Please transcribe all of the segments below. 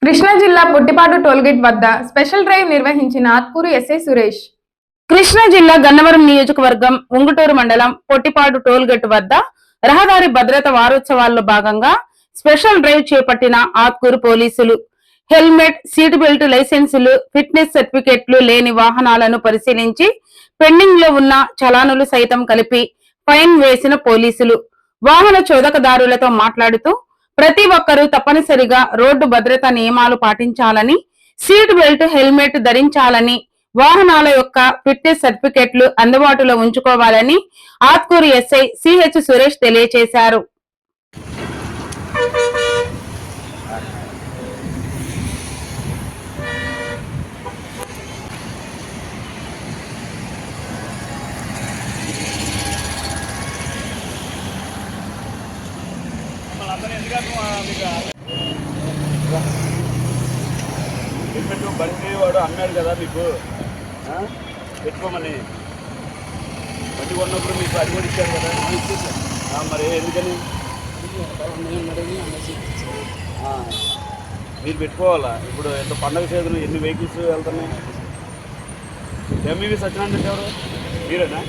కృష్ణా జిల్లా బుట్టిపాడు టోల్గేట్ వద్ద special drive నిర్వహించిన ఆత్కూరు ఎస్ఐ సురేష్. కృష్ణా జిల్లా గన్నవరం నియోజకవర్గం ఉంగుటూరు మండలం పొట్టిపాడు టోల్గేట్ వద్ద రహదారి భద్రత వారోత్సవాల్లో భాగంగా స్పెషల్ డ్రైవ్ చేపట్టిన ఆత్కూరు పోలీసులు హెల్మెట్, సీట్ బెల్ట్, లైసెన్సులు, ఫిట్నెస్ సర్టిఫికెట్లు లేని వాహనాలను పరిశీలించి పెండింగ్ లో ఉన్న చలానులు సైతం కలిపి ఫైన్ వేసిన పోలీసులు వాహన చోదకదారులతో మాట్లాడుతూ ప్రతి ఒక్కరూ తప్పనిసరిగా రోడ్డు భద్రతా నియమాలు పాటించాలని, సీట్ బెల్ట్, హెల్మెట్ ధరించాలని, వాహనాల యొక్క ఫిట్నెస్ సర్టిఫికెట్లు అందుబాటులో ఉంచుకోవాలని ఆత్కూరు ఎస్ఐ సిహెచ్ సురేష్ తెలియజేశారు. బండి వాడు అన్నాడు కదా మీకు పెట్టుకోమని, బండి కొన్నప్పుడు మీకు అది కూడా ఇచ్చారు కదా, మరి ఎందుకని మీరు పెట్టుకోవాలా? ఇప్పుడు ఎంత పండగ సీజన్ ఎన్ని వెహికల్స్ వెళ్తున్నాయి? ఎంఈవి సత్యనారాయణ ఎవరు? మీరేనా?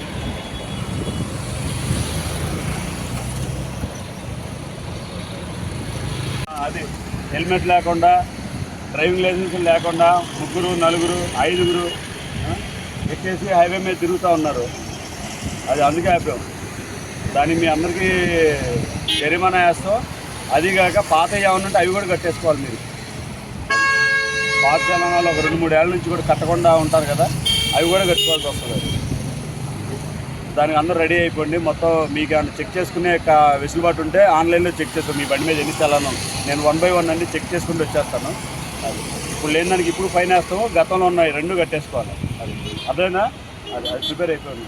అది హెల్మెట్ లేకుండా, డ్రైవింగ్ లైసెన్స్ లేకుండా ముగ్గురు, నలుగురు, ఐదుగురు ఎక్కేసి హైవే మీద తిరుగుతూ ఉన్నారు. అది అందుకే ఆపాం. దాన్ని మీ అందరికీ జరిమానా వేస్తాం. అదిగాక పాత ఏమన్నా ఉంటే అవి కూడా కట్టేసుకోవాలి. మీరు పాత జనాలు ఒక 2-3 ఏళ్ళ నుంచి కూడా కట్టకుండా ఉంటారు కదా, అవి కూడా కట్టుకోవాల్సి వస్తుంది. దానికి అందరూ రెడీ అయిపోండి. మొత్తం మీకు ఏమైనా చెక్ చేసుకునే వెసులుబాటు ఉంటే ఆన్లైన్లో చెక్ చేసుకోండి. మీ బండి మీద ఎన్ని చలాను నేను 1 by 1 అన్ని చెక్ చేసుకుంటూ వచ్చేస్తాను. అది ఇప్పుడు లేని దానికి ఇప్పుడు ఫైన్ వేస్తాము. గతంలో ఉన్నాయి 2 కట్టేసుకోవాలి. అది అదేనా? అది ప్రిపేర్ అయిపోయింది.